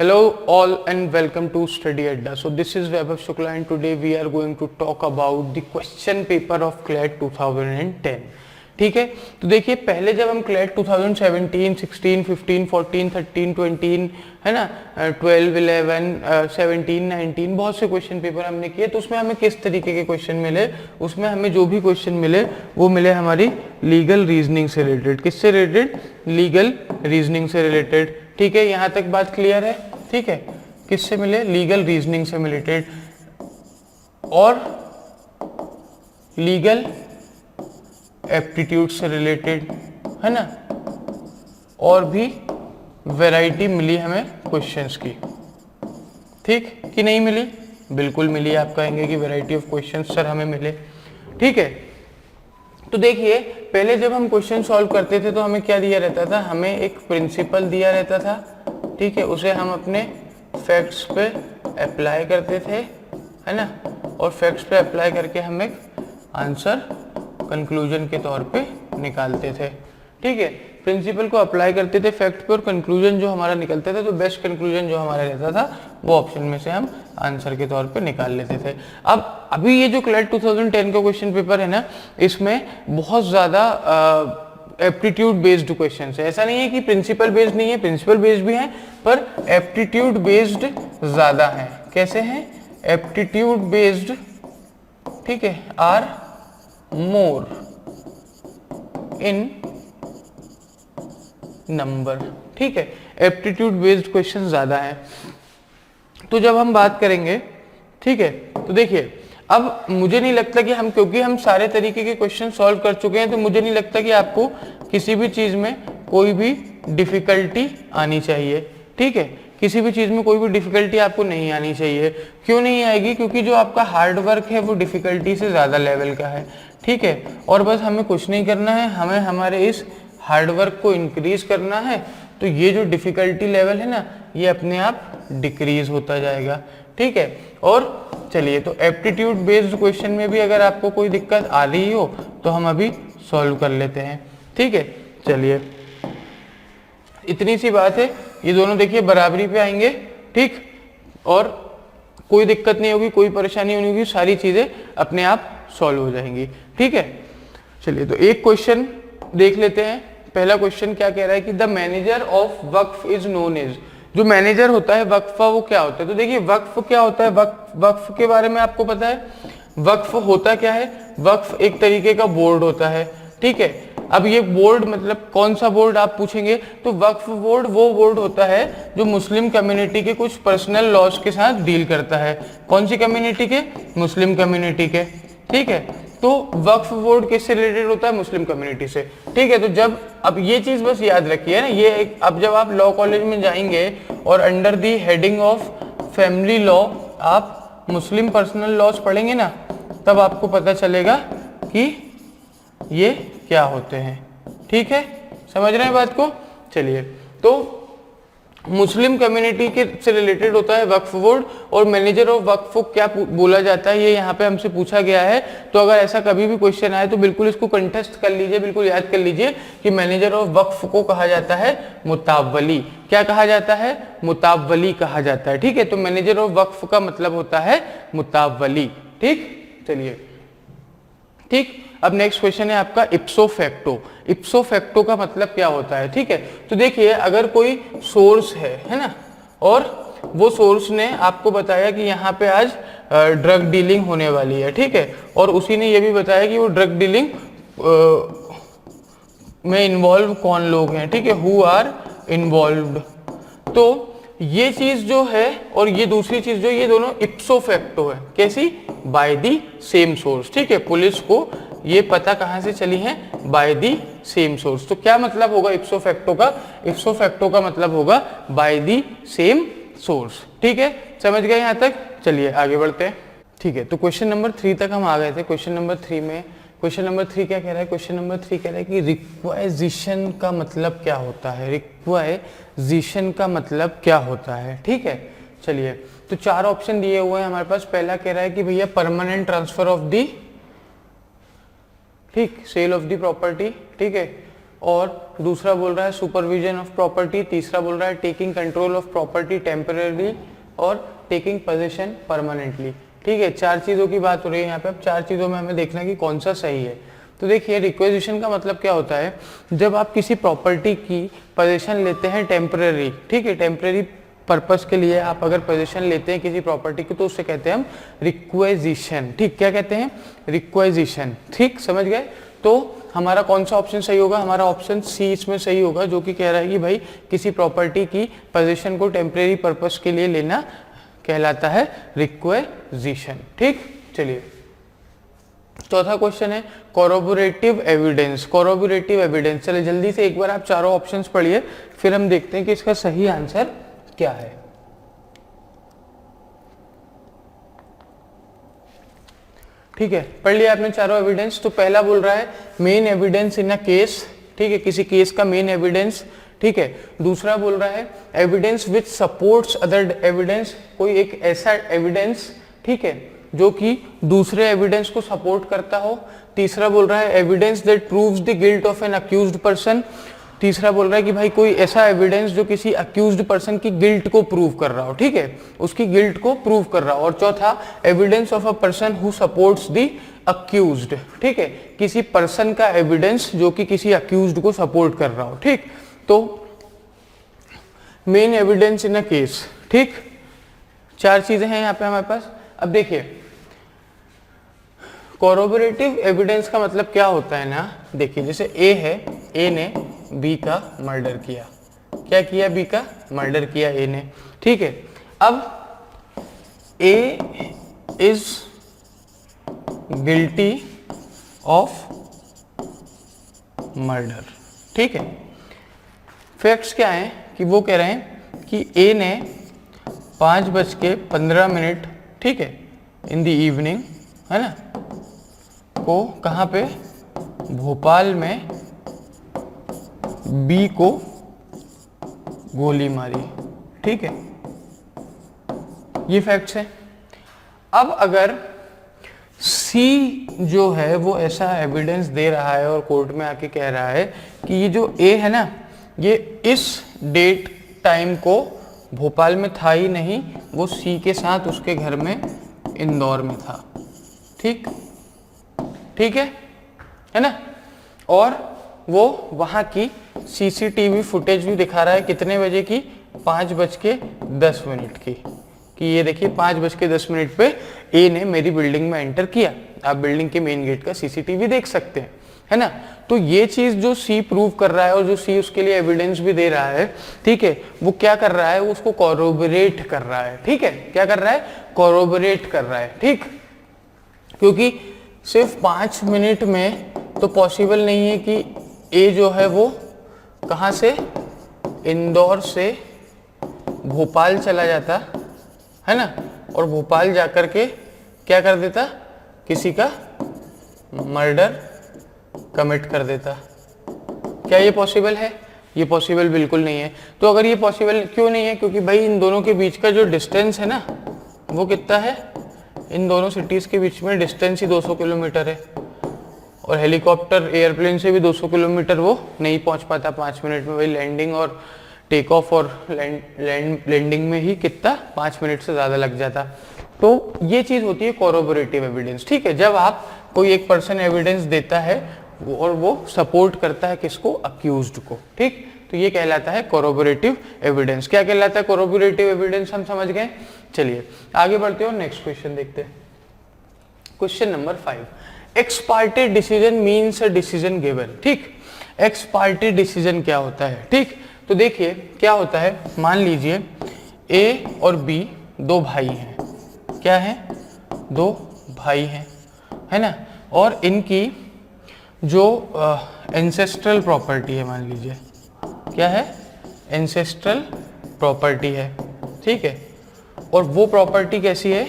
Hello all and welcome to Study Adda. So this is Vaibhav Shukla and today we are going to talk about the question paper of CLAT 2010. ठीक है, तो देखिए पहले जब हम CLAT 2017, 16, 15, 14, 13, 20 है ना 12, 11, 17, 19 बहुत से क्वेश्चन पेपर हमने किए, तो उसमें हमें किस तरीके के क्वेश्चन मिले, उसमें हमें जो भी क्वेश्चन मिले वो मिले हमारी लीगल रीजनिंग से रिलेटेड। किससे रिलेटेड? लीगल रीजनिंग से रिलेटेड। ठीक है, यहाँ तक बात क्लियर है? ठीक है, किससे मिले? लीगल रीजनिंग से रिलेटेड और लीगल एप्टीट्यूड से रिलेटेड, है ना, और भी वैरायटी मिली हमें क्वेश्चंस की। ठीक कि नहीं मिली? बिल्कुल मिली। आप कहेंगे कि वैरायटी ऑफ क्वेश्चंस सर हमें मिले। ठीक है, तो देखिए पहले जब हम क्वेश्चन सॉल्व करते थे तो हमें क्या दिया रहता था? हमें एक प्रिंसिपल दिया रहता था। ठीक है, उसे हम अपने फैक्ट्स पे अप्लाई करते थे, है ना, और फैक्ट्स पे अप्लाई करके हम एक आंसर कंक्लूजन के तौर पे निकालते थे। ठीक है, प्रिंसिपल को अप्लाई करते थे फैक्ट पे और कंक्लूजन जो हमारा निकलता था, तो बेस्ट कंक्लूजन जो हमारा रहता था वो ऑप्शन में से हम आंसर के तौर पे निकाल लेते थे। अब अभी ये जो क्लैट 2010 का क्वेश्चन पेपर है ना, इसमें बहुत ज़्यादा एप्टीट्यूड बेस्ड क्वेश्चन है। ऐसा नहीं है कि प्रिंसिपल बेस्ड नहीं है, प्रिंसिपल बेस्ड भी है, पर एप्टीट्यूड बेस्ड ज़्यादा है। कैसे हैं? एप्टीट्यूड बेस्ड, ठीक है, आर मोर इन नंबर। ठीक है, एप्टीट्यूड बेस्ड क्वेश्चन ज्यादा है। तो जब हम बात करेंगे, ठीक है, तो देखिए अब मुझे नहीं लगता कि हम, क्योंकि हम सारे तरीके के क्वेश्चन सॉल्व कर चुके हैं, तो मुझे नहीं लगता कि आपको किसी भी चीज में कोई भी डिफिकल्टी आनी चाहिए। ठीक है, किसी भी चीज में कोई भी डिफिकल्टी आपको नहीं आनी चाहिए। क्यों नहीं आएगी? क्योंकि जो आपका हार्ड वर्क है वो डिफिकल्टी से ज्यादा लेवल का है। ठीक है, और बस हमें कुछ नहीं करना है, हमें हमारे इस हार्ड वर्क को इंक्रीज करना है, तो ये जो डिफिकल्टी लेवल है ना, ये अपने आप डिक्रीज होता जाएगा। ठीक है, और चलिए, तो एप्टीट्यूड बेस्ड क्वेश्चन में भी अगर आपको कोई दिक्कत आ रही हो तो हम अभी सॉल्व कर लेते हैं। ठीक है, चलिए, इतनी सी बात है। ये दोनों देखिए बराबरी पे आएंगे। ठीक, और कोई दिक्कत नहीं होगी, कोई परेशानी नहीं होगी, सारी चीजें अपने आप सॉल्व हो जाएंगी। ठीक है, चलिए, तो एक क्वेश्चन देख लेते हैं। पहला क्वेश्चन क्या कह रहा है कि the manager of waqf is known as. जो मैनेजर होता है वक्फ का, वो क्या होता है? तो देखिए वक्फ क्या होता है, वक्फ के बारे में आपको पता है। वक्फ होता क्या है? वक्फ एक तरीके का बोर्ड होता है। ठीक है, अब ये बोर्ड मतलब कौन सा बोर्ड आप पूछेंगे, तो वक्फ बोर्ड वो बोर्ड होता है जो मुस्लिम कम्युनिटी के कुछ पर्सनल लॉज के साथ डील करता है। कौन सी कम्युनिटी के? मुस्लिम कम्युनिटी के। ठीक है, तो वक्फ बोर्ड किससे रिलेटेड होता है? मुस्लिम कम्युनिटी से। ठीक है, तो जब, अब ये चीज बस याद रखिए ना, ये एक, अब जब आप लॉ कॉलेज में जाएंगे और under the heading of family law आप मुस्लिम पर्सनल लॉज पढ़ेंगे ना, तब आपको पता चलेगा कि ये क्या होते हैं। ठीक है, समझ रहे हैं बात को? चलिए, तो मुस्लिम कम्युनिटी के से रिलेटेड होता है वक्फ बोर्ड, और मैनेजर ऑफ वक्फ को क्या बोला जाता है, ये यहाँ पे हमसे पूछा गया है। तो अगर ऐसा कभी भी क्वेश्चन आए तो बिल्कुल इसको कंटेस्ट कर लीजिए, बिल्कुल याद कर लीजिए कि मैनेजर ऑफ वक्फ को कहा जाता है मुतावली। क्या कहा जाता है? मुतावली कहा जाता है। ठीक है, तो मैनेजर ऑफ वक्फ का मतलब होता है मुतावली। ठीक, चलिए, ठीक, अब नेक्स्ट क्वेश्चन है आपका इप्सो फैक्टो। इप्सो फैक्टो का मतलब क्या होता है? ठीक है, तो देखिए अगर कोई सोर्स है ना, और वो सोर्स ने आपको बताया कि यहाँ पे आज ड्रग डीलिंग होने वाली है। ठीक है, और उसी ने ये भी बताया कि वो ड्रग डीलिंग में इन्वॉल्व कौन लोग हैं। ठीक है, हु आर इन्वॉल्व्ड। तो ये चीज जो है और ये दूसरी चीज जो, ये दोनों इप्सो फैक्टो है। कैसी? By the same source. ठीक है, पुलिस को ये पता कहां से चली है? By the same source. तो क्या मतलब होगा इप्सो फैक्टो का? इप्सो फैक्टो का मतलब होगा बाय दी सेम सोर्स। ठीक है, समझ गए यहां तक? चलिए आगे बढ़ते हैं। ठीक है, तो क्वेश्चन नंबर 3 तक हम आ गए थे। क्वेश्चन नंबर 3 में, क्वेश्चन नंबर 3 क्या कह रहा है? क्वेश्चन नंबर 3 कह रहा है कि रिक्वाइजिशन का मतलब क्या होता है? रिक्वाइजिशन का मतलब क्या होता है? ठीक है, चलिए, तो 4 ऑप्शन दिए हुए हैं हमारे पास। पहला कह रहा है कि भैया परमानेंट ट्रांसफर ऑफ दी, ठीक, सेल ऑफ दी प्रॉपर्टी। ठीक है, और दूसरा बोल रहा है सुपरविजन ऑफ प्रॉपर्टी, तीसरा बोल रहा है taking control of property temporary और टेकिंग पोजीशन परमानेंटली। ठीक है, 4 चीजों की बात हो रही है यहाँ पे। अब 4 चीजों में हमें देखना कि कौन सा सही है। तो देखिए रिक्वेजिशन का मतलब क्या होता है, जब आप किसी प्रॉपर्टी की पोजीशन लेते हैं टेम्पररी, ठीक है, टेम्पररी पर्पस के लिए आप अगर पोजीशन लेते हैं किसी प्रॉपर्टी की तो उससे कहते हैं हम रिक्वेजिशन। ठीक, क्या कहते हैं? रिक्वेजिशन। ठीक, समझ गए? तो हमारा कौन सा ऑप्शन सही होगा? हमारा ऑप्शन सी इसमें सही होगा, जो कि कह रहा है कि भाई किसी प्रॉपर्टी की पोजीशन को टेम्परेरी पर्पस के लिए लेना कहलाता है रिक्वेजिशन। ठीक, चलिए चौथा क्वेश्चन है कोरोबोरेटिव एविडेंस। कोरोबोरेटिव एविडेंस, चलिए जल्दी से एक बार आप चारों ऑप्शंस पढ़िए, फिर हम देखते हैं कि इसका सही आंसर क्या है। ठीक है, पढ़ लिया आपने चारों एविडेंस। तो पहला बोल रहा है main evidence in a case, ठीक है, किसी केस का मेन एविडेंस। ठीक है, दूसरा बोल रहा है evidence which supports other evidence, कोई एक ऐसा एविडेंस, ठीक है, जो कि दूसरे एविडेंस को सपोर्ट करता हो। तीसरा बोल रहा है evidence that proves the guilt of an accused person, तीसरा बोल रहा है कि भाई कोई ऐसा एविडेंस जो किसी अक्यूज्ड पर्सन की गिल्ट को प्रूव कर रहा हो, ठीक है, उसकी गिल्ट को प्रूव कर रहा हो। और चौथा evidence of a person who supports the accused, ठीक है, किसी पर्सन का एविडेंस जो कि किसी अक्यूज्ड को सपोर्ट कर रहा हो। ठीक, तो main evidence in a case, ठीक, 4 चीजें हैं यहाँ पे हमारे पास। अब देखिए कोरोबोरेटिव एविडेंस का मतलब क्या होता है ना, देखिए जैसे ए है, ए ने बी का मर्डर किया, क्या किया? बी का मर्डर किया ए ने, ठीक है। अब ए इज गिल्टी ऑफ मर्डर, ठीक है। फैक्ट्स क्या है कि वो कह रहे हैं कि ए ने 5:15, ठीक है, इन द इवनिंग, है ना, को कहाँ पे? भोपाल में बी को गोली मारी, ठीक है, ये फैक्ट्स है। अब अगर सी जो है वो ऐसा एविडेंस दे रहा है और कोर्ट में आके कह रहा है कि ये जो ए है ना, ये इस डेट टाइम को भोपाल में था ही नहीं, वो सी के साथ उसके घर में इंदौर में था, ठीक, ठीक है ना, और वो वहां की सीसीटीवी फुटेज भी दिखा रहा है कितने बजे की? 5:10 की, कि ये देखिए 5:10 पे ए ने मेरी बिल्डिंग में एंटर किया। आप बिल्डिंग के मेन गेट का सीसीटीवी देख सकते हैं, है ना। तो ये चीज जो सी प्रूव कर रहा है और जो सी उसके लिए एविडेंस भी दे रहा है, ठीक है, वो क्या कर रहा है? वो उसको कोरोबोरेट कर रहा है, ठीक है, क्या कर रहा है? कोरोबोरेट कर रहा है, ठीक, क्योंकि सिर्फ 5 मिनट में तो पॉसिबल नहीं है कि ए जो है वो कहां से? इंदौर से भोपाल चला जाता, है ना, और भोपाल जाकर के क्या कर देता? किसी का मर्डर कमिट कर देता। क्या ये पॉसिबल है? ये पॉसिबल बिल्कुल नहीं है। तो अगर ये पॉसिबल क्यों नहीं है? क्योंकि भाई इन दोनों के बीच का जो डिस्टेंस है ना, वो कितना है? इन दोनों सिटीज के बीच में डिस्टेंस ही 200 किलोमीटर है, और हेलीकॉप्टर एयरप्लेन से भी 200 किलोमीटर वो नहीं पहुंच पाता 5 मिनट में। भाई लैंडिंग और टेक ऑफ और लैंडिंग में ही कितना? 5 मिनट से ज़्यादा लग जाता। तो ये चीज़ होती है कोरोबोरेटिव एविडेंस, ठीक है, जब आप कोई एक पर्सन एविडेंस देता है और वो सपोर्ट करता है किसको? अक्यूज्ड को, ठीक, तो ये कहलाता है कोरोबोरेटिव एविडेंस। क्या कहलाता है कोरोबोरेटिव एविडेंस? हम समझ गए। चलिए आगे बढ़ते हैं और नेक्स्ट क्वेश्चन देखते हैं। Question number 5, x party decision means a decision given, ठीक, एक्स पार्टी डिसीजन क्या होता है? ठीक, तो देखिए क्या होता है, मान लीजिए ए और बी 2 भाई हैं, क्या है? 2 भाई हैं, है ना, और इनकी जो एंसेस्ट्रल प्रॉपर्टी है, मान लीजिए क्या है? एंसेस्ट्रल प्रॉपर्टी है, ठीक है, और वो प्रॉपर्टी कैसी है?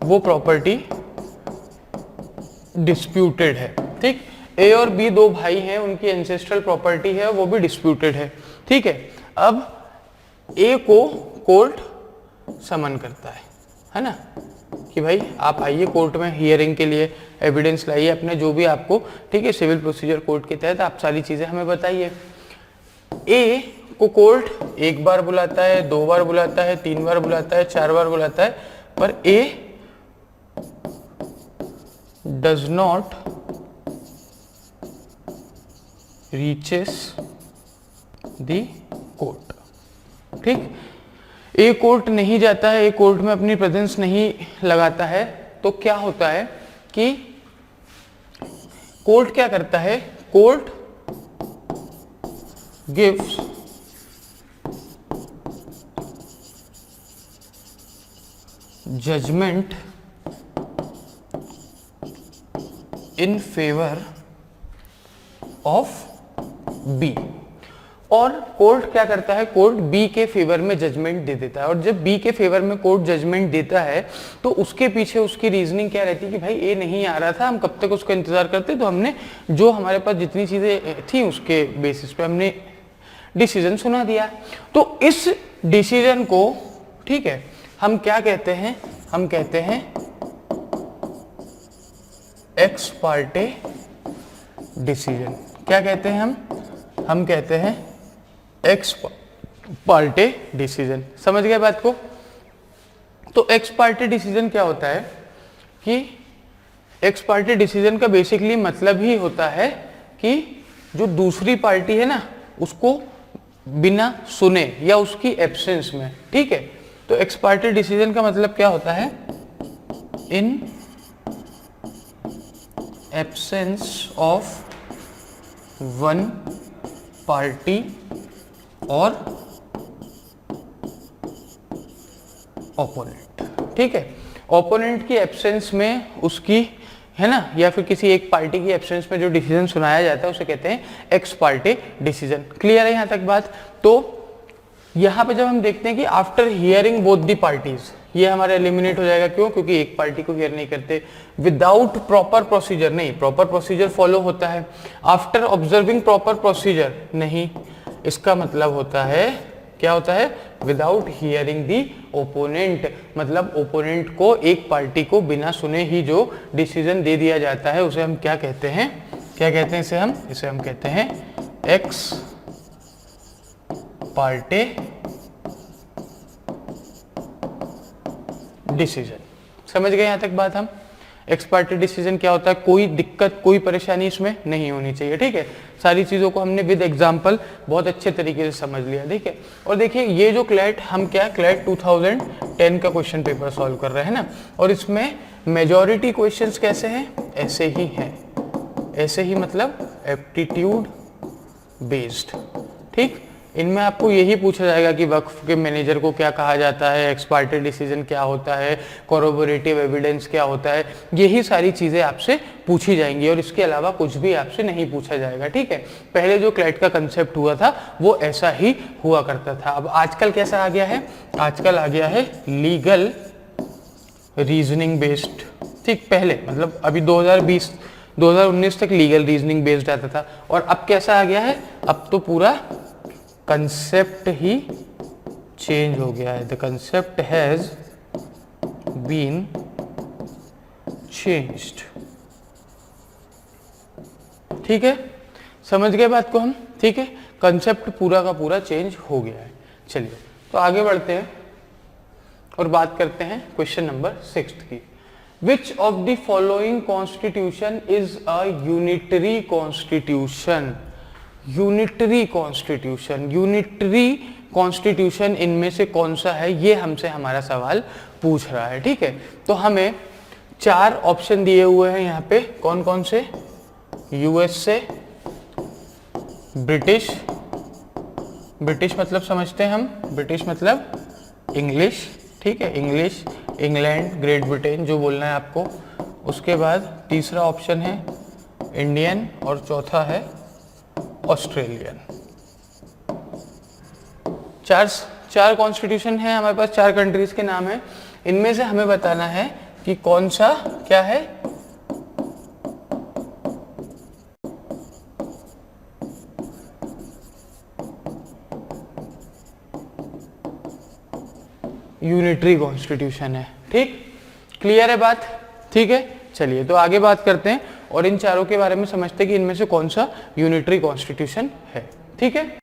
वो प्रॉपर्टी डिस्प्यूटेड है, ठीक, ए और बी 2 भाई हैं, उनकी एंसेस्ट्रल प्रॉपर्टी है, वो भी डिस्प्यूटेड है, ठीक है। अब ए को कोर्ट समन करता है ना, कि भाई आप आइए कोर्ट में हियरिंग के लिए, एविडेंस लाइए अपने जो भी आपको, ठीक है, सिविल प्रोसीजर कोड के तहत आप सारी चीजें हमें बताइए। ए को कोर्ट एक बार बुलाता है, 2 बार बुलाता है, 3 बार बुलाता है, 4 बार बुलाता है, पर a does not reaches the court. ठीक, ए कोर्ट नहीं जाता है, ए कोर्ट में अपनी प्रेजेंस नहीं लगाता है, तो क्या होता है कि कोर्ट क्या करता है, court gives judgment in favour of B. और कोर्ट क्या करता है, कोर्ट बी के फेवर में जजमेंट दे देता है। और जब बी के फेवर में कोर्ट जजमेंट देता है तो उसके पीछे उसकी रीजनिंग क्या रहती है कि भाई ए नहीं आ रहा था, हम कब तक उसका इंतजार करते, तो हमने जो हमारे पास जितनी चीजें थी उसके बेसिस पे हमने डिसीजन सुना दिया। तो इस डिसीजन को, ठीक है, हम क्या कहते हैं, हम कहते हैं एक्स पार्टे डिसीजन। क्या कहते हैं हम कहते हैं एक्स पार्टे डिसीजन। समझ गए बात को? तो एक्स पार्टे डिसीजन क्या होता है कि एक्स पार्टे डिसीजन का बेसिकली मतलब ही होता है कि जो दूसरी पार्टी है ना उसको बिना सुने या उसकी एब्सेंस में, ठीक है, तो एक्स पार्टे डिसीजन का मतलब क्या होता है, in absence of one party और ओपोनेंट। ठीक है, ओपोनेंट की एब्सेंस में उसकी, है ना, या फिर किसी एक पार्टी की एब्सेंस में जो डिसीजन सुनाया जाता है उसे कहते हैं एक्स पार्टी डिसीजन। क्लियर है यहां तक बात? तो यहां पे जब हम देखते हैं कि after hearing both the parties, ये हमारा एलिमिनेट हो जाएगा। क्यों? क्योंकि एक पार्टी को हियर नहीं करते। विदाउट प्रॉपर प्रोसीजर, नहीं, प्रॉपर प्रोसीजर फॉलो होता है। आफ्टर ऑब्जर्विंग प्रॉपर प्रोसीजर, नहीं, इसका मतलब होता है, क्या होता है, विदाउट हियरिंग दी ओपोनेंट, मतलब ओपोनेंट को, एक पार्टी को बिना सुने ही जो डिसीजन दे दिया जाता है उसे हम क्या कहते हैं, क्या कहते हैं इसे हम कहते हैं एक्स पार्टे डिसीजन। समझ गए यहां तक बात हम? एक्स पार्टी डिसीजन क्या होता है, कोई दिक्कत, कोई परेशानी इसमें नहीं होनी चाहिए। ठीक है, सारी चीजों को हमने विद एग्जांपल बहुत अच्छे तरीके से समझ लिया। ठीक है, और देखिए ये जो क्लैट, हम क्या क्लैट 2010 का क्वेश्चन पेपर सॉल्व कर रहे हैं ना, और इसमें मेजॉरिटी क्वेश्चंस कैसे हैं, ऐसे ही हैं, ऐसे ही मतलब एप्टीट्यूड बेस्ड। ठीक, इनमें आपको यही पूछा जाएगा कि वक्फ के मैनेजर को क्या कहा जाता है, एक्स पार्टी डिसीजन क्या होता है, कोरोबोरेटिव एविडेंस क्या होता है, यही सारी चीजें आपसे पूछी जाएंगी और इसके अलावा कुछ भी आपसे नहीं पूछा जाएगा। ठीक है, पहले जो क्लैट का कंसेप्ट हुआ था वो ऐसा ही हुआ करता था। अब आजकल कैसा आ गया है, आजकल आ गया है लीगल रीजनिंग बेस्ड। ठीक, पहले मतलब अभी 2019 तक लीगल रीजनिंग बेस्ड आता था, और अब कैसा आ गया है, अब तो पूरा कंसेप्ट ही चेंज हो गया है। The concept has been changed. ठीक है, समझ गए बात को हम? ठीक है, कंसेप्ट पूरा का पूरा चेंज हो गया है। चलिए तो आगे बढ़ते हैं और बात करते हैं क्वेश्चन नंबर 6 की। Which of the following constitution is a unitary constitution? Unitary constitution, unitary constitution इनमें से कौन सा है, ये हमसे हमारा सवाल पूछ रहा है। ठीक है, तो हमें 4 ऑप्शन दिए हुए हैं यहाँ पे, कौन कौन से, यूएस से, ब्रिटिश, ब्रिटिश मतलब समझते हैं हम, ब्रिटिश मतलब इंग्लिश, ठीक है, इंग्लिश, इंग्लैंड, ग्रेट ब्रिटेन, जो बोलना है आपको। उसके बाद तीसरा ऑप्शन है इंडियन और चौथा है ऑस्ट्रेलियन। चार कॉन्स्टिट्यूशन है हमारे पास, 4 कंट्रीज के नाम है। इनमें से हमें बताना है कि कौन सा क्या है, यूनिटरी कॉन्स्टिट्यूशन है। ठीक, क्लियर है बात? ठीक है, चलिए तो आगे बात करते हैं और इन चारों के बारे में समझते हैं कि इनमें से कौन सा यूनिटरी कॉन्स्टिट्यूशन है। ठीक है।